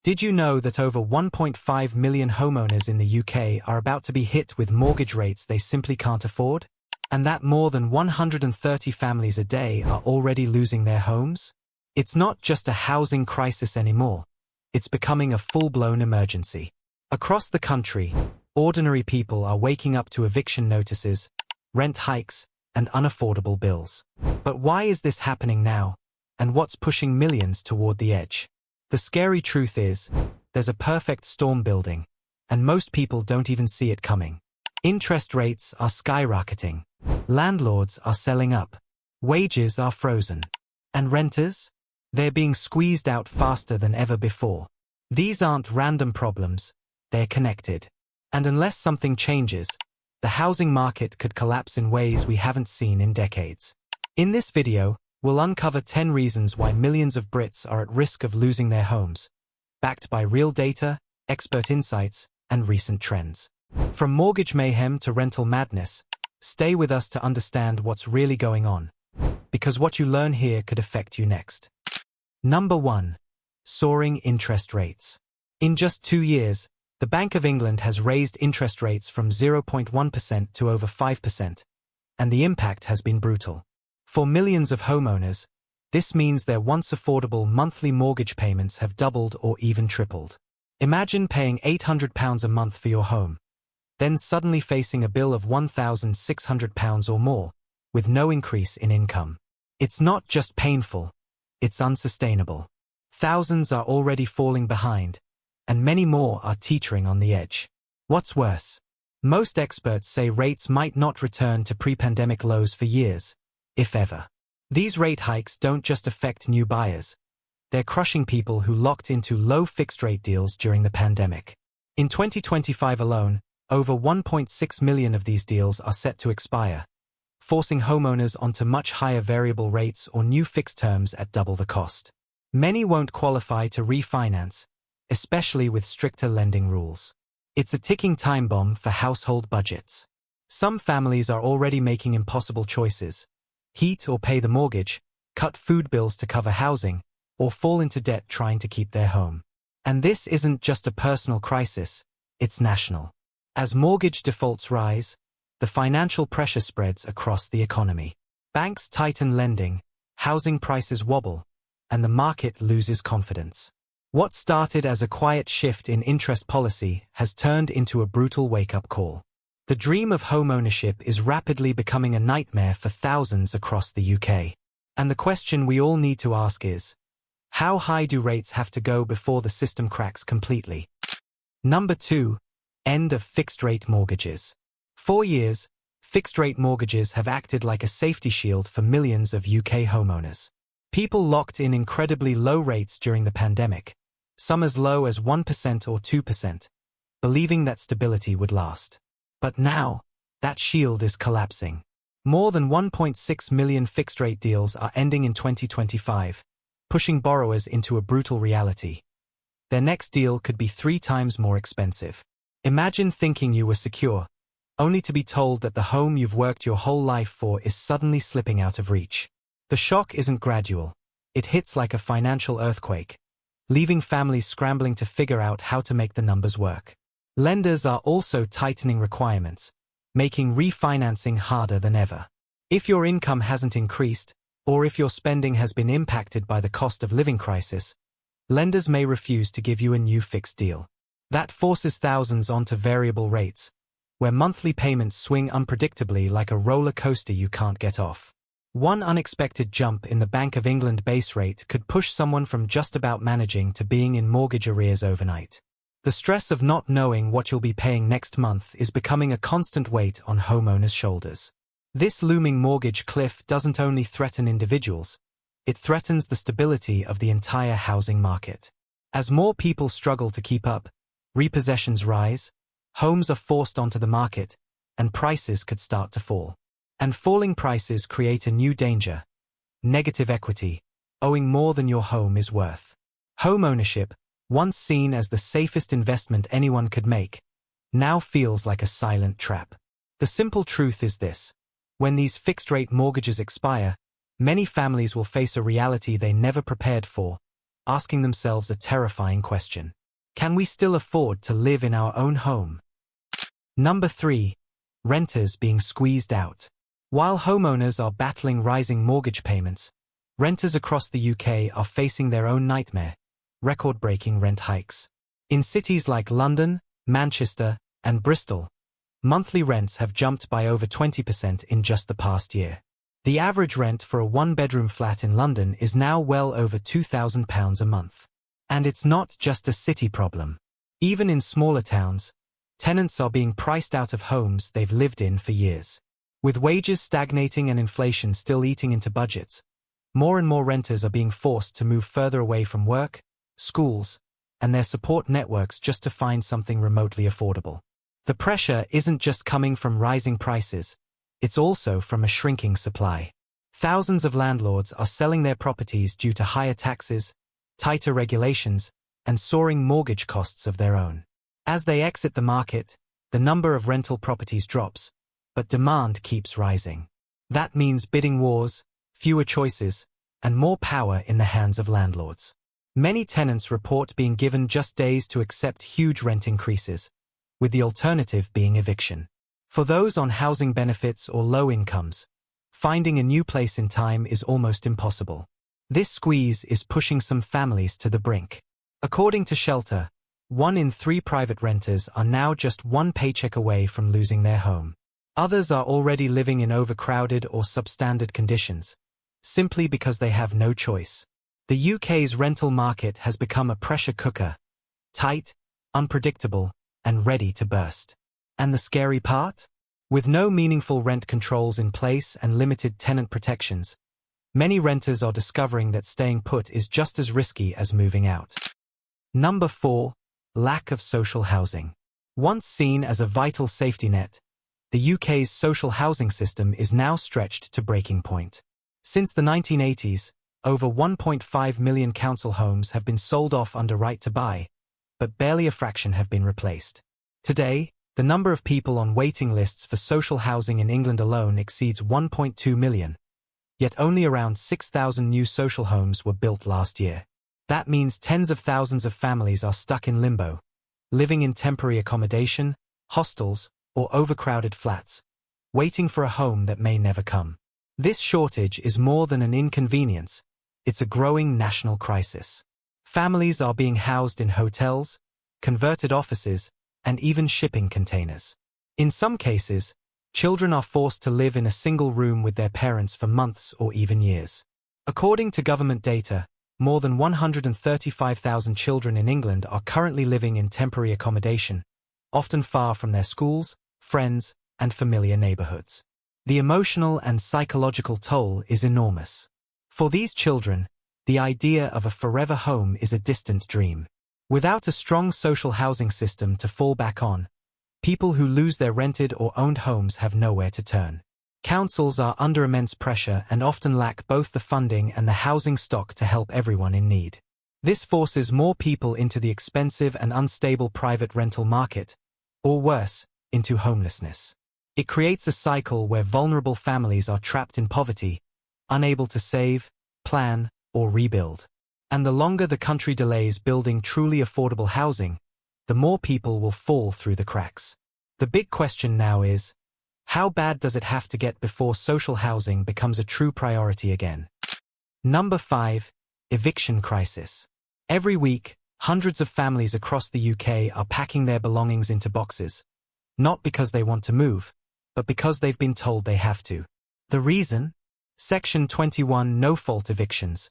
Did you know that over 1.5 million homeowners in the UK are about to be hit with mortgage rates they simply can't afford? And that more than 130 families a day are already losing their homes? It's not just a housing crisis anymore. It's becoming a full-blown emergency. Across the country, ordinary people are waking up to eviction notices, rent hikes, and unaffordable bills. But why is this happening now? And what's pushing millions toward the edge? The scary truth is, there's a perfect storm building, and most people don't even see it coming. Interest rates are skyrocketing. Landlords are selling up. Wages are frozen. And renters? They're being squeezed out faster than ever before. These aren't random problems, they're connected. And unless something changes, the housing market could collapse in ways we haven't seen in decades. In this video, we'll uncover 10 reasons why millions of Brits are at risk of losing their homes, backed by real data, expert insights, and recent trends. From mortgage mayhem to rental madness, stay with us to understand what's really going on, because what you learn here could affect you next. Number 1. Soaring interest rates. In just 2 years, the Bank of England has raised interest rates from 0.1% to over 5%, and the impact has been brutal. For millions of homeowners, this means their once affordable monthly mortgage payments have doubled or even tripled. Imagine paying £800 a month for your home, then suddenly facing a bill of £1,600 or more, with no increase in income. It's not just painful, it's unsustainable. Thousands are already falling behind, and many more are teetering on the edge. What's worse? Most experts say rates might not return to pre-pandemic lows for years, if ever. These rate hikes don't just affect new buyers. They're crushing people who locked into low fixed-rate deals during the pandemic. In 2025 alone, over 1.6 million of these deals are set to expire, forcing homeowners onto much higher variable rates or new fixed terms at double the cost. Many won't qualify to refinance, especially with stricter lending rules. It's a ticking time bomb for household budgets. Some families are already making impossible choices: heat or pay the mortgage, cut food bills to cover housing, or fall into debt trying to keep their home. And this isn't just a personal crisis, it's national. As mortgage defaults rise, the financial pressure spreads across the economy. Banks tighten lending, housing prices wobble, and the market loses confidence. What started as a quiet shift in interest policy has turned into a brutal wake-up call. The dream of homeownership is rapidly becoming a nightmare for thousands across the UK. And the question we all need to ask is, how high do rates have to go before the system cracks completely? Number 2. End of fixed-rate mortgages. For years, fixed-rate mortgages have acted like a safety shield for millions of UK homeowners. People locked in incredibly low rates during the pandemic, some as low as 1% or 2%, believing that stability would last. But now, that shield is collapsing. More than 1.6 million fixed-rate deals are ending in 2025, pushing borrowers into a brutal reality. Their next deal could be 3 times more expensive. Imagine thinking you were secure, only to be told that the home you've worked your whole life for is suddenly slipping out of reach. The shock isn't gradual. It hits like a financial earthquake, leaving families scrambling to figure out how to make the numbers work. Lenders are also tightening requirements, making refinancing harder than ever. If your income hasn't increased, or if your spending has been impacted by the cost of living crisis, lenders may refuse to give you a new fixed deal. That forces thousands onto variable rates, where monthly payments swing unpredictably like a roller coaster you can't get off. One unexpected jump in the Bank of England base rate could push someone from just about managing to being in mortgage arrears overnight. The stress of not knowing what you'll be paying next month is becoming a constant weight on homeowners' shoulders. This looming mortgage cliff doesn't only threaten individuals, it threatens the stability of the entire housing market. As more people struggle to keep up, repossessions rise, homes are forced onto the market, and prices could start to fall. And falling prices create a new danger: negative equity, owing more than your home is worth. Homeownership, once seen as the safest investment anyone could make, now feels like a silent trap. The simple truth is this: when these fixed-rate mortgages expire, many families will face a reality they never prepared for: asking themselves a terrifying question. Can we still afford to live in our own home? Number 3. Renters being squeezed out. While homeowners are battling rising mortgage payments, renters across the UK are facing their own nightmare: record-breaking rent hikes. In cities like London, Manchester, and Bristol, monthly rents have jumped by over 20% in just the past year. The average rent for a one-bedroom flat in London is now well over £2,000 a month. And it's not just a city problem. Even in smaller towns, tenants are being priced out of homes they've lived in for years. With wages stagnating and inflation still eating into budgets, more and more renters are being forced to move further away from work, schools, and their support networks just to find something remotely affordable. The pressure isn't just coming from rising prices, it's also from a shrinking supply. Thousands of landlords are selling their properties due to higher taxes, tighter regulations, and soaring mortgage costs of their own. As they exit the market, the number of rental properties drops, but demand keeps rising. That means bidding wars, fewer choices, and more power in the hands of landlords. Many tenants report being given just days to accept huge rent increases, with the alternative being eviction. For those on housing benefits or low incomes, finding a new place in time is almost impossible. This squeeze is pushing some families to the brink. According to Shelter, 1 in 3 private renters are now just one paycheck away from losing their home. Others are already living in overcrowded or substandard conditions, simply because they have no choice. The UK's rental market has become a pressure cooker, tight, unpredictable, and ready to burst. And the scary part? With no meaningful rent controls in place and limited tenant protections, many renters are discovering that staying put is just as risky as moving out. Number 4. Lack of social housing. Once seen as a vital safety net, the UK's social housing system is now stretched to breaking point. Since the 1980s, over 1.5 million council homes have been sold off under right to buy, but barely a fraction have been replaced. Today, the number of people on waiting lists for social housing in England alone exceeds 1.2 million, yet only around 6,000 new social homes were built last year. That means tens of thousands of families are stuck in limbo, living in temporary accommodation, hostels, or overcrowded flats, waiting for a home that may never come. This shortage is more than an inconvenience, it's a growing national crisis. Families are being housed in hotels, converted offices, and even shipping containers. In some cases, children are forced to live in a single room with their parents for months or even years. According to government data, more than 135,000 children in England are currently living in temporary accommodation, often far from their schools, friends, and familiar neighborhoods. The emotional and psychological toll is enormous. For these children, the idea of a forever home is a distant dream. Without a strong social housing system to fall back on, people who lose their rented or owned homes have nowhere to turn. Councils are under immense pressure and often lack both the funding and the housing stock to help everyone in need. This forces more people into the expensive and unstable private rental market, or worse, into homelessness. It creates a cycle where vulnerable families are trapped in poverty, unable to save, plan, or rebuild. And the longer the country delays building truly affordable housing, the more people will fall through the cracks. The big question now is, how bad does it have to get before social housing becomes a true priority again? Number 5. Eviction crisis. Every week, hundreds of families across the UK are packing their belongings into boxes, not because they want to move, but because they've been told they have to. The reason? Section 21 no-fault evictions,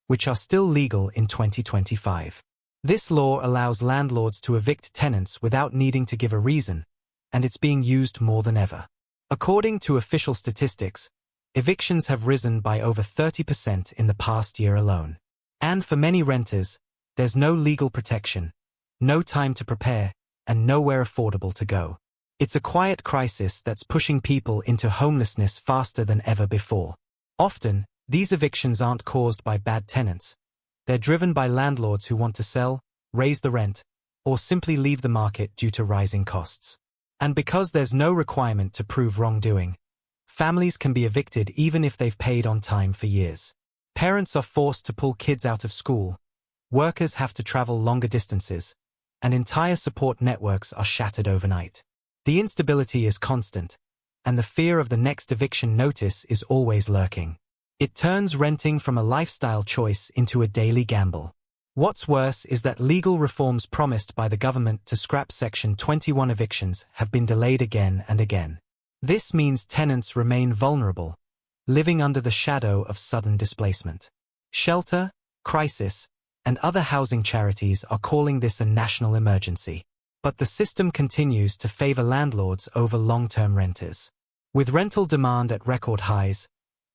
which are still legal in 2025. This law allows landlords to evict tenants without needing to give a reason, and it's being used more than ever. According to official statistics, evictions have risen by over 30% in the past year alone. And for many renters, there's no legal protection, no time to prepare, and nowhere affordable to go. It's a quiet crisis that's pushing people into homelessness faster than ever before. Often, these evictions aren't caused by bad tenants. They're driven by landlords who want to sell, raise the rent, or simply leave the market due to rising costs. And because there's no requirement to prove wrongdoing, families can be evicted even if they've paid on time for years. Parents are forced to pull kids out of school, Workers have to travel longer distances, and entire support networks are shattered overnight. The instability is constant, and the fear of the next eviction notice is always lurking. It turns renting from a lifestyle choice into a daily gamble. What's worse is that legal reforms promised by the government to scrap Section 21 evictions have been delayed again and again. This means tenants remain vulnerable, living under the shadow of sudden displacement. Shelter, Crisis, and other housing charities are calling this a national emergency. But the system continues to favor landlords over long-term renters. With rental demand at record highs,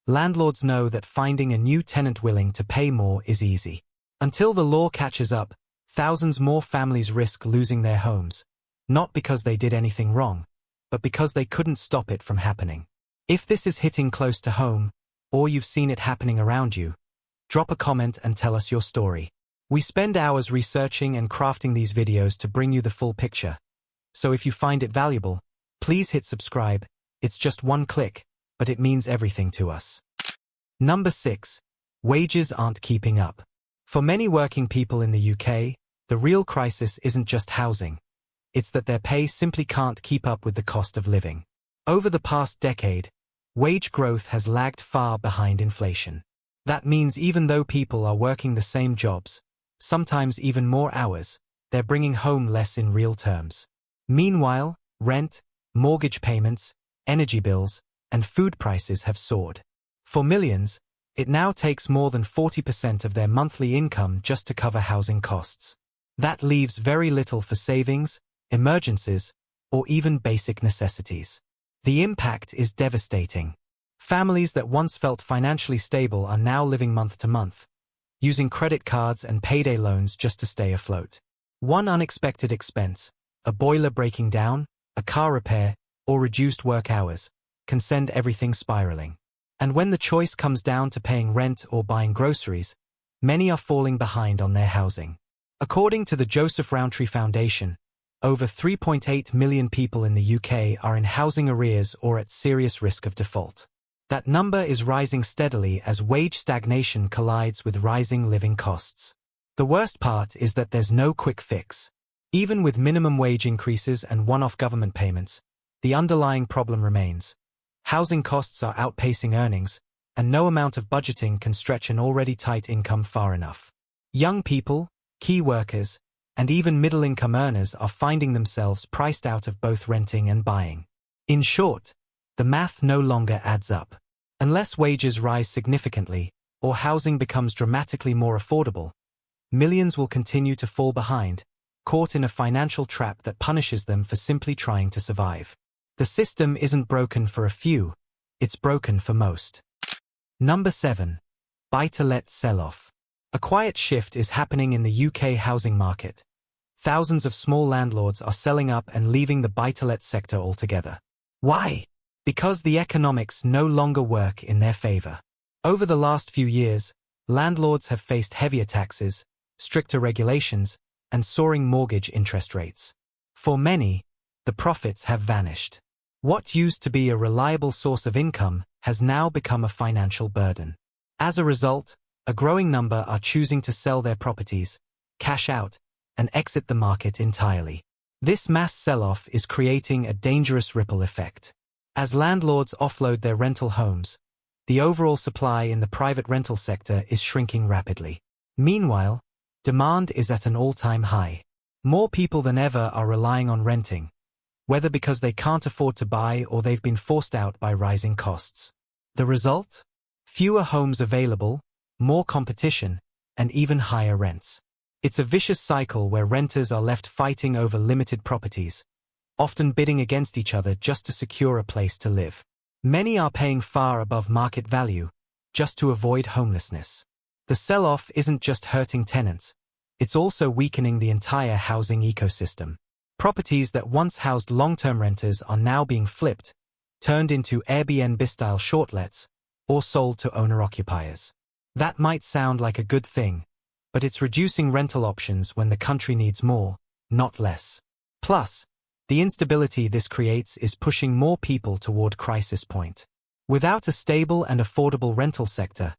landlords know that finding a new tenant willing to pay more is easy. Until the law catches up, thousands more families risk losing their homes, not because they did anything wrong, but because they couldn't stop it from happening. If this is hitting close to home, or you've seen it happening around you, drop a comment and tell us your story. We spend hours researching and crafting these videos to bring you the full picture. So if you find it valuable, please hit subscribe. It's just one click, but it means everything to us. Number 6. Wages aren't keeping up. For many working people in the UK, the real crisis isn't just housing. It's that their pay simply can't keep up with the cost of living. Over the past decade, wage growth has lagged far behind inflation. That means even though people are working the same jobs, sometimes even more hours, they're bringing home less in real terms. Meanwhile, rent, mortgage payments, energy bills, and food prices have soared. For millions, it now takes more than 40% of their monthly income just to cover housing costs. That leaves very little for savings, emergencies, or even basic necessities. The impact is devastating. Families that once felt financially stable are now living month to month, using credit cards and payday loans just to stay afloat. One unexpected expense, a boiler breaking down, a car repair, or reduced work hours, can send everything spiraling. And when the choice comes down to paying rent or buying groceries, many are falling behind on their housing. According to the Joseph Rowntree Foundation, over 3.8 million people in the UK are in housing arrears or at serious risk of default. That number is rising steadily as wage stagnation collides with rising living costs. The worst part is that there's no quick fix. Even with minimum wage increases and one-off government payments, the underlying problem remains. Housing costs are outpacing earnings, and no amount of budgeting can stretch an already tight income far enough. Young people, key workers, and even middle-income earners are finding themselves priced out of both renting and buying. In short, the math no longer adds up. Unless wages rise significantly, or housing becomes dramatically more affordable, millions will continue to fall behind, caught in a financial trap that punishes them for simply trying to survive. The system isn't broken for a few, it's broken for most. Number 7. Buy-to-let sell-off. A quiet shift is happening in the UK housing market. Thousands of small landlords are selling up and leaving the buy-to-let sector altogether. Why? Because the economics no longer work in their favor. Over the last few years, landlords have faced heavier taxes, stricter regulations, and soaring mortgage interest rates. For many, the profits have vanished. What used to be a reliable source of income has now become a financial burden. As a result, a growing number are choosing to sell their properties, cash out, and exit the market entirely. This mass sell-off is creating a dangerous ripple effect. As landlords offload their rental homes, the overall supply in the private rental sector is shrinking rapidly. Meanwhile, demand is at an all-time high. More people than ever are relying on renting, whether because they can't afford to buy or they've been forced out by rising costs. The result? Fewer homes available, more competition, and even higher rents. It's a vicious cycle where renters are left fighting over limited properties, often bidding against each other just to secure a place to live. Many are paying far above market value, just to avoid homelessness. The sell-off isn't just hurting tenants, it's also weakening the entire housing ecosystem. Properties that once housed long-term renters are now being flipped, turned into Airbnb-style shortlets, or sold to owner-occupiers. That might sound like a good thing, but it's reducing rental options when the country needs more, not less. Plus, the instability this creates is pushing more people toward crisis point. Without a stable and affordable rental sector,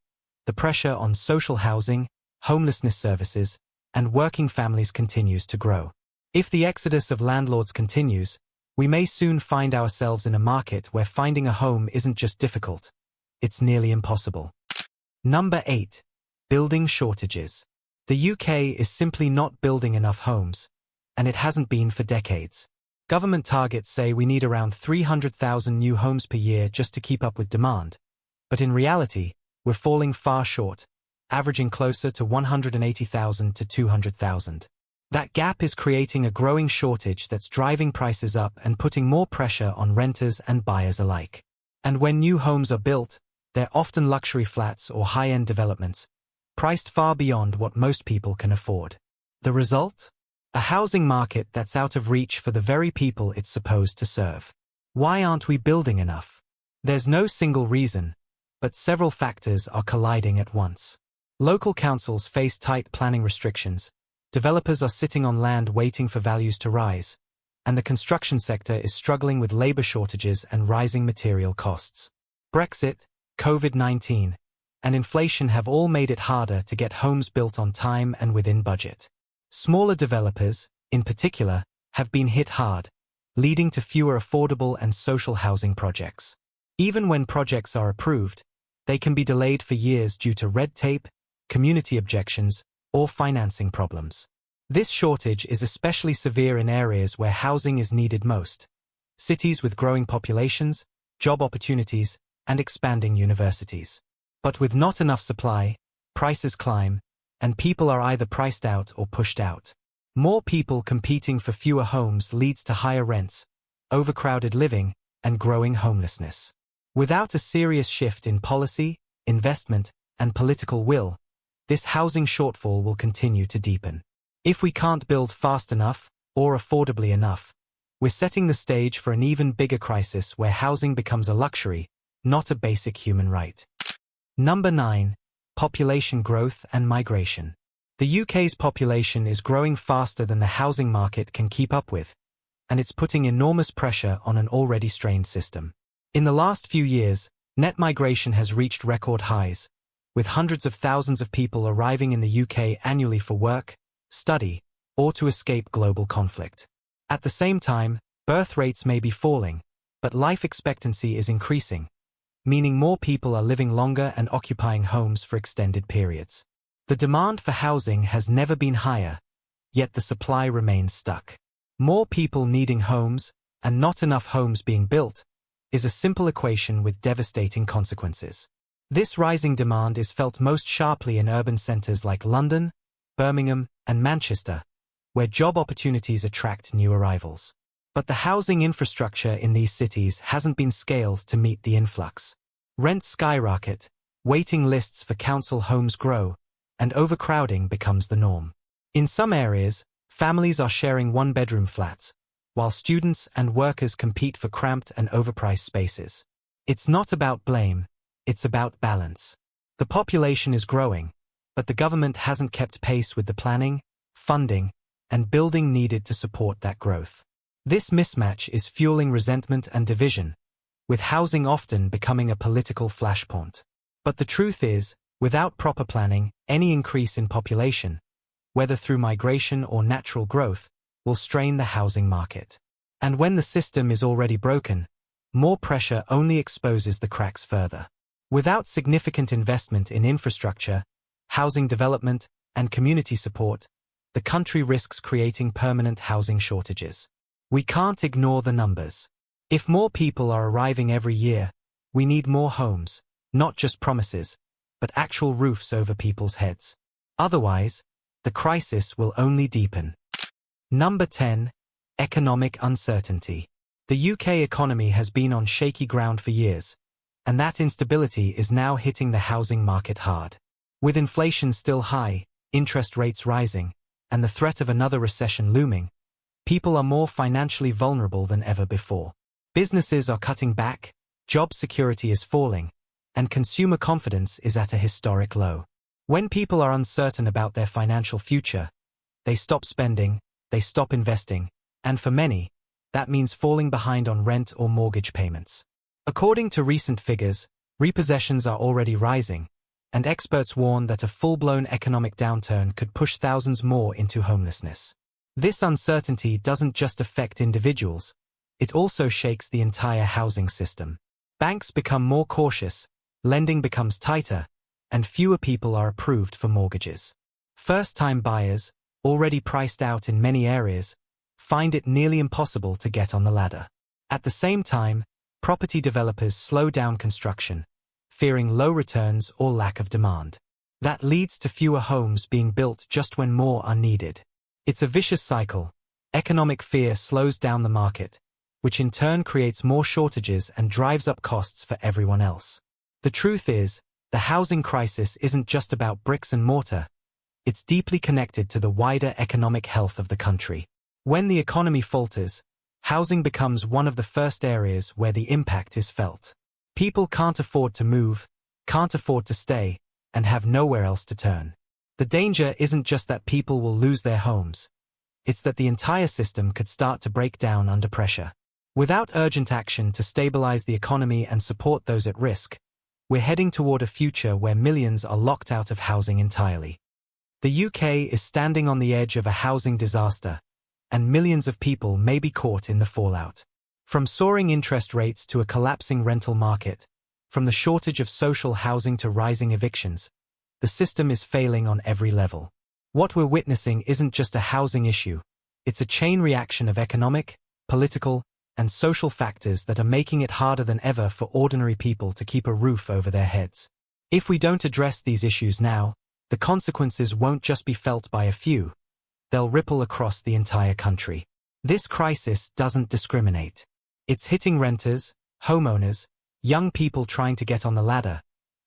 the pressure on social housing, homelessness services, and working families continues to grow. If the exodus of landlords continues, we may soon find ourselves in a market where finding a home isn't just difficult, it's nearly impossible. Number 8. Building shortages. The UK is simply not building enough homes, and it hasn't been for decades. Government targets say we need around 300,000 new homes per year just to keep up with demand, but in reality, we're falling far short, averaging closer to 180,000 to 200,000. That gap is creating a growing shortage that's driving prices up and putting more pressure on renters and buyers alike. And when new homes are built, they're often luxury flats or high-end developments, priced far beyond what most people can afford. The result? A housing market that's out of reach for the very people it's supposed to serve. Why aren't we building enough? There's no single reason, but several factors are colliding at once. Local councils face tight planning restrictions, developers are sitting on land waiting for values to rise, and the construction sector is struggling with labor shortages and rising material costs. Brexit, COVID-19, and inflation have all made it harder to get homes built on time and within budget. Smaller developers, in particular, have been hit hard, leading to fewer affordable and social housing projects. Even when projects are approved, they can be delayed for years due to red tape, community objections, or financing problems. This shortage is especially severe in areas where housing is needed most: cities with growing populations, job opportunities, and expanding universities. But with not enough supply, prices climb, and people are either priced out or pushed out. More people competing for fewer homes leads to higher rents, overcrowded living, and growing homelessness. Without a serious shift in policy, investment, and political will, this housing shortfall will continue to deepen. If we can't build fast enough, or affordably enough, we're setting the stage for an even bigger crisis where housing becomes a luxury, not a basic human right. Number 9. Population growth and migration. The UK's population is growing faster than the housing market can keep up with, and it's putting enormous pressure on an already strained system. In the last few years, net migration has reached record highs, with hundreds of thousands of people arriving in the UK annually for work, study, or to escape global conflict. At the same time, birth rates may be falling, but life expectancy is increasing, meaning more people are living longer and occupying homes for extended periods. The demand for housing has never been higher, yet the supply remains stuck. More people needing homes, and not enough homes being built, is a simple equation with devastating consequences. This rising demand is felt most sharply in urban centres like London, Birmingham, and Manchester, where job opportunities attract new arrivals. But the housing infrastructure in these cities hasn't been scaled to meet the influx. Rents skyrocket, waiting lists for council homes grow, and overcrowding becomes the norm. In some areas, families are sharing one-bedroom flats, while students and workers compete for cramped and overpriced spaces. It's not about blame, it's about balance. The population is growing, but the government hasn't kept pace with the planning, funding, and building needed to support that growth. This mismatch is fueling resentment and division, with housing often becoming a political flashpoint. But the truth is, without proper planning, any increase in population, whether through migration or natural growth, will strain the housing market. And when the system is already broken, more pressure only exposes the cracks further. Without significant investment in infrastructure, housing development, and community support, the country risks creating permanent housing shortages. We can't ignore the numbers. If more people are arriving every year, we need more homes, not just promises, but actual roofs over people's heads. Otherwise, the crisis will only deepen. Number 10. Economic uncertainty. The UK economy has been on shaky ground for years, and that instability is now hitting the housing market hard. With inflation still high, interest rates rising, and the threat of another recession looming, people are more financially vulnerable than ever before. Businesses are cutting back, job security is falling, and consumer confidence is at a historic low. When people are uncertain about their financial future, they stop spending, they stop investing, and for many, that means falling behind on rent or mortgage payments. According to recent figures, repossessions are already rising, and experts warn that a full-blown economic downturn could push thousands more into homelessness. This uncertainty doesn't just affect individuals, it also shakes the entire housing system. Banks become more cautious, lending becomes tighter, and fewer people are approved for mortgages. First-time buyers, already priced out in many areas, find it nearly impossible to get on the ladder. At the same time, property developers slow down construction, fearing low returns or lack of demand. That leads to fewer homes being built just when more are needed. It's a vicious cycle. Economic fear slows down the market, which in turn creates more shortages and drives up costs for everyone else. The truth is, the housing crisis isn't just about bricks and mortar. It's deeply connected to the wider economic health of the country. When the economy falters, housing becomes one of the first areas where the impact is felt. People can't afford to move, can't afford to stay, and have nowhere else to turn. The danger isn't just that people will lose their homes. It's that the entire system could start to break down under pressure. Without urgent action to stabilize the economy and support those at risk, we're heading toward a future where millions are locked out of housing entirely. The UK is standing on the edge of a housing disaster, and millions of people may be caught in the fallout. From soaring interest rates to a collapsing rental market, from the shortage of social housing to rising evictions, the system is failing on every level. What we're witnessing isn't just a housing issue, it's a chain reaction of economic, political, and social factors that are making it harder than ever for ordinary people to keep a roof over their heads. If we don't address these issues now, the consequences won't just be felt by a few, they'll ripple across the entire country. This crisis doesn't discriminate. It's hitting renters, homeowners, young people trying to get on the ladder,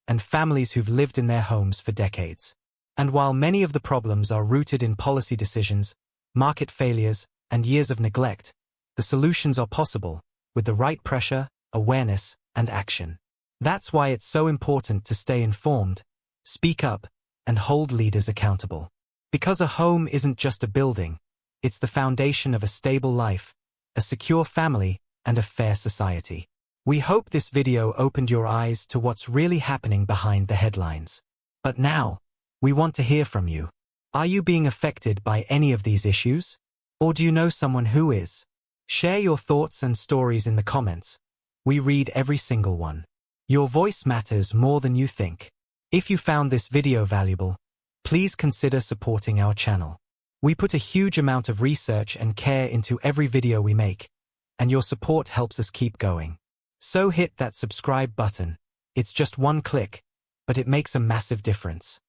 and families who've lived in their homes for decades. And while many of the problems are rooted in policy decisions, market failures, and years of neglect, the solutions are possible, with the right pressure, awareness, and action. That's why it's so important to stay informed, speak up, and hold leaders accountable. Because a home isn't just a building, it's the foundation of a stable life, a secure family, and a fair society. We hope this video opened your eyes to what's really happening behind the headlines. But now, we want to hear from you. Are you being affected by any of these issues? Or do you know someone who is? Share your thoughts and stories in the comments. We read every single one. Your voice matters more than you think. If you found this video valuable, please consider supporting our channel. We put a huge amount of research and care into every video we make, and your support helps us keep going. So hit that subscribe button. It's just one click, but it makes a massive difference.